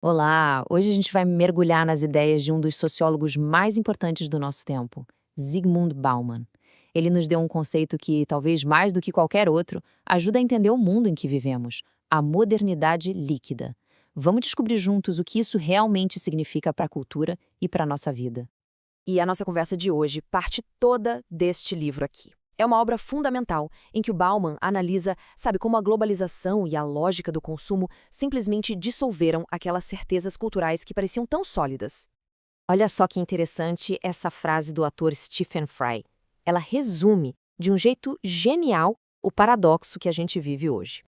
Olá! Hoje a gente vai mergulhar nas ideias de um dos sociólogos mais importantes do nosso tempo, Zygmunt Bauman. Ele nos deu um conceito que, talvez mais do que qualquer outro, ajuda a entender o mundo em que vivemos, a modernidade líquida. Vamos descobrir juntos o que isso realmente significa para a cultura e para a nossa vida. E a nossa conversa de hoje parte toda deste livro aqui. É uma obra fundamental em que o Bauman analisa, sabe, como a globalização e a lógica do consumo simplesmente dissolveram aquelas certezas culturais que pareciam tão sólidas. Olha só que interessante essa frase do ator Stephen Fry. Ela resume, de um jeito genial, o paradoxo que a gente vive hoje.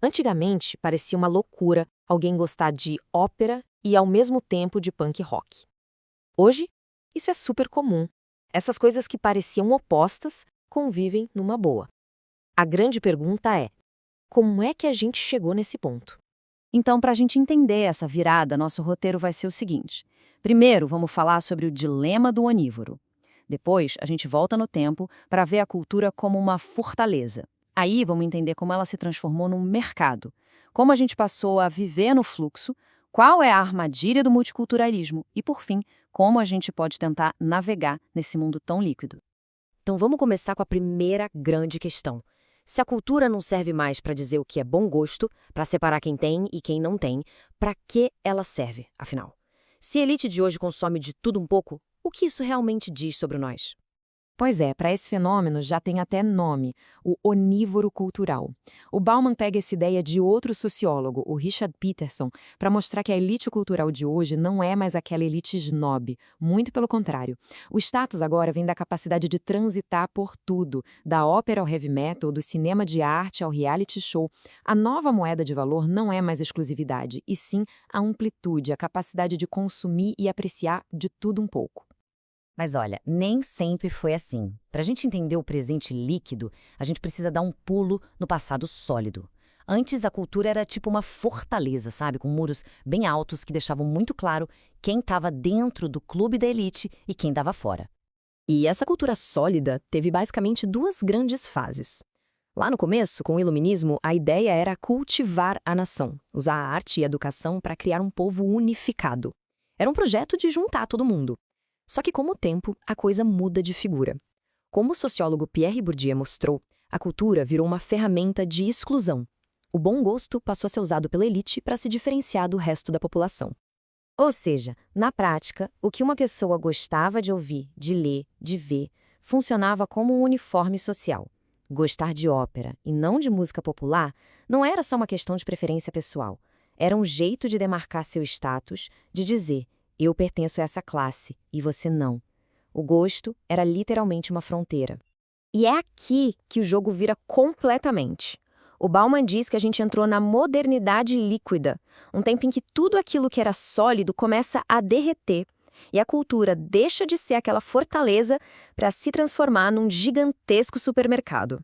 Antigamente, parecia uma loucura alguém gostar de ópera e, ao mesmo tempo, de punk rock. Hoje, isso é super comum. Essas coisas que pareciam opostas convivem numa boa. A grande pergunta é: como é que a gente chegou nesse ponto? Então, para a gente entender essa virada, nosso roteiro vai ser o seguinte. Primeiro, vamos falar sobre o dilema do onívoro. Depois, a gente volta no tempo para ver a cultura como uma fortaleza. Aí, vamos entender como ela se transformou num mercado, como a gente passou a viver no fluxo, qual é a armadilha do multiculturalismo e, por fim, como a gente pode tentar navegar nesse mundo tão líquido. Então vamos começar com a primeira grande questão. Se a cultura não serve mais para dizer o que é bom gosto, para separar quem tem e quem não tem, para que ela serve, afinal? Se a elite de hoje consome de tudo um pouco, o que isso realmente diz sobre nós? Pois é, para esse fenômeno já tem até nome, o onívoro cultural. O Bauman pega essa ideia de outro sociólogo, o Richard Peterson, para mostrar que a elite cultural de hoje não é mais aquela elite snob, muito pelo contrário. O status agora vem da capacidade de transitar por tudo, da ópera ao heavy metal, do cinema de arte ao reality show. A nova moeda de valor não é mais exclusividade, e sim a amplitude, a capacidade de consumir e apreciar de tudo um pouco. Mas olha, nem sempre foi assim. Para a gente entender o presente líquido, a gente precisa dar um pulo no passado sólido. Antes, a cultura era tipo uma fortaleza, sabe? Com muros bem altos que deixavam muito claro quem estava dentro do clube da elite e quem estava fora. E essa cultura sólida teve basicamente duas grandes fases. Lá no começo, com o Iluminismo, a ideia era cultivar a nação, usar a arte e a educação para criar um povo unificado. Era um projeto de juntar todo mundo. Só que com o tempo, a coisa muda de figura. Como o sociólogo Pierre Bourdieu mostrou, a cultura virou uma ferramenta de exclusão. O bom gosto passou a ser usado pela elite para se diferenciar do resto da população. Ou seja, na prática, o que uma pessoa gostava de ouvir, de ler, de ver, funcionava como um uniforme social. Gostar de ópera e não de música popular não era só uma questão de preferência pessoal. Era um jeito de demarcar seu status, de dizer: eu pertenço a essa classe e você não. O gosto era literalmente uma fronteira. E é aqui que o jogo vira completamente. O Bauman diz que a gente entrou na modernidade líquida, um tempo em que tudo aquilo que era sólido começa a derreter, e a cultura deixa de ser aquela fortaleza para se transformar num gigantesco supermercado.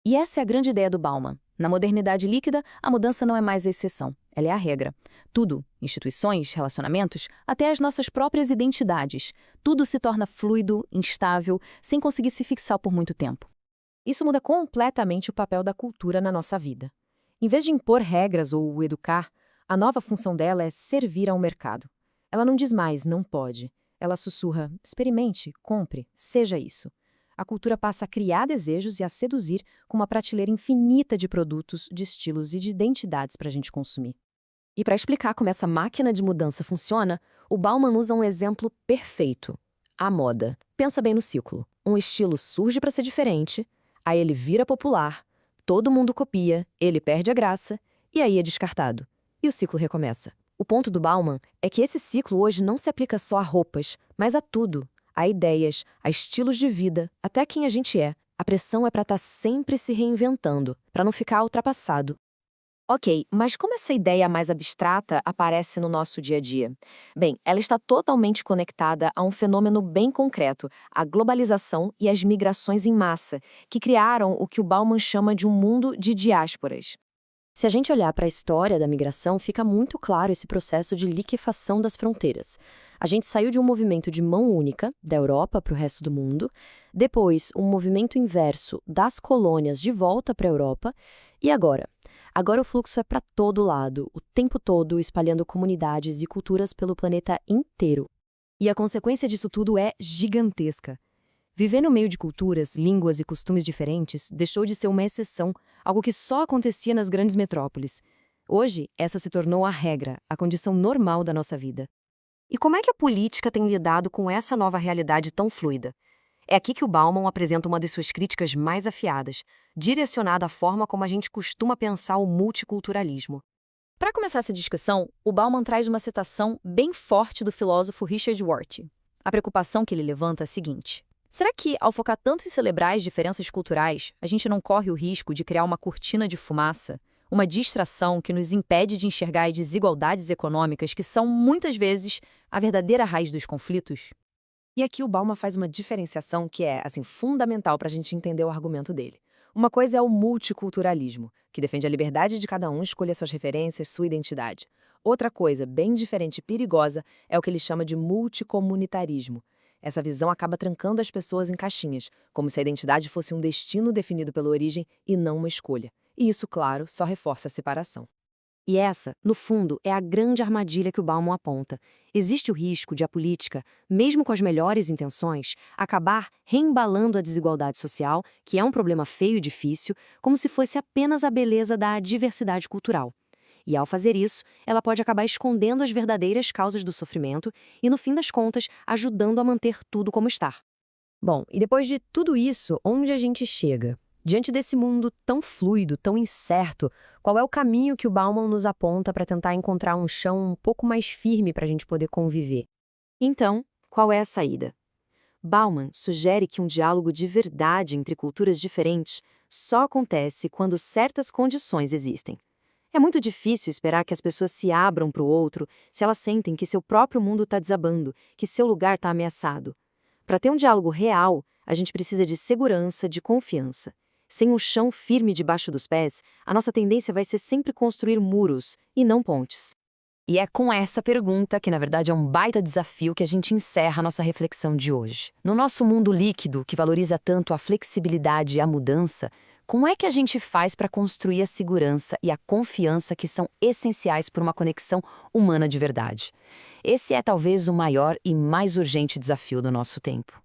E essa é a grande ideia do Bauman. Na modernidade líquida, a mudança não é mais a exceção, ela é a regra. Tudo, instituições, relacionamentos, até as nossas próprias identidades, tudo se torna fluido, instável, sem conseguir se fixar por muito tempo. Isso muda completamente o papel da cultura na nossa vida. Em vez de impor regras ou educar, a nova função dela é servir ao mercado. Ela não diz mais, não pode. Ela sussurra, experimente, compre, seja isso. A cultura passa a criar desejos e a seduzir com uma prateleira infinita de produtos, de estilos e de identidades para a gente consumir. E para explicar como essa máquina de mudança funciona, o Bauman usa um exemplo perfeito: a moda. Pensa bem no ciclo. Um estilo surge para ser diferente, aí ele vira popular, todo mundo copia, ele perde a graça, e aí é descartado. E o ciclo recomeça. O ponto do Bauman é que esse ciclo hoje não se aplica só a roupas, mas a tudo. A ideias, a estilos de vida, até quem a gente é. A pressão é para estar sempre se reinventando, para não ficar ultrapassado. Ok, mas como essa ideia mais abstrata aparece no nosso dia a dia? Bem, ela está totalmente conectada a um fenômeno bem concreto, a globalização e as migrações em massa, que criaram o que o Bauman chama de um mundo de diásporas. Se a gente olhar para a história da migração, fica muito claro esse processo de liquefação das fronteiras. A gente saiu de um movimento de mão única, da Europa para o resto do mundo, depois um movimento inverso das colônias de volta para a Europa, e agora? Agora o fluxo é para todo lado, o tempo todo, espalhando comunidades e culturas pelo planeta inteiro. E a consequência disso tudo é gigantesca. Viver no meio de culturas, línguas e costumes diferentes deixou de ser uma exceção, algo que só acontecia nas grandes metrópoles. Hoje, essa se tornou a regra, a condição normal da nossa vida. E como é que a política tem lidado com essa nova realidade tão fluida? É aqui que o Bauman apresenta uma das suas críticas mais afiadas, direcionada à forma como a gente costuma pensar o multiculturalismo. Para começar essa discussão, o Bauman traz uma citação bem forte do filósofo Richard Rorty. A preocupação que ele levanta é a seguinte: será que, ao focar tanto em celebrar as diferenças culturais, a gente não corre o risco de criar uma cortina de fumaça, uma distração que nos impede de enxergar as desigualdades econômicas que são, muitas vezes, a verdadeira raiz dos conflitos? E aqui o Bauman faz uma diferenciação que é, fundamental para a gente entender o argumento dele. Uma coisa é o multiculturalismo, que defende a liberdade de cada um escolher suas referências, sua identidade. Outra coisa, bem diferente e perigosa, é o que ele chama de multicomunitarismo. Essa visão acaba trancando as pessoas em caixinhas, como se a identidade fosse um destino definido pela origem e não uma escolha. E isso, claro, só reforça a separação. E essa, no fundo, é a grande armadilha que o Bauman aponta. Existe o risco de a política, mesmo com as melhores intenções, acabar reembalando a desigualdade social, que é um problema feio e difícil, como se fosse apenas a beleza da diversidade cultural. E ao fazer isso, ela pode acabar escondendo as verdadeiras causas do sofrimento e, no fim das contas, ajudando a manter tudo como está. Bom, e depois de tudo isso, onde a gente chega? Diante desse mundo tão fluido, tão incerto, qual é o caminho que o Bauman nos aponta para tentar encontrar um chão um pouco mais firme para a gente poder conviver? Então, qual é a saída? Bauman sugere que um diálogo de verdade entre culturas diferentes só acontece quando certas condições existem. É muito difícil esperar que as pessoas se abram para o outro se elas sentem que seu próprio mundo está desabando, que seu lugar está ameaçado. Para ter um diálogo real, a gente precisa de segurança, de confiança. Sem um chão firme debaixo dos pés, a nossa tendência vai ser sempre construir muros e não pontes. E é com essa pergunta, que na verdade é um baita desafio, que a gente encerra a nossa reflexão de hoje. No nosso mundo líquido, que valoriza tanto a flexibilidade e a mudança, como é que a gente faz para construir a segurança e a confiança que são essenciais para uma conexão humana de verdade? Esse é talvez o maior e mais urgente desafio do nosso tempo.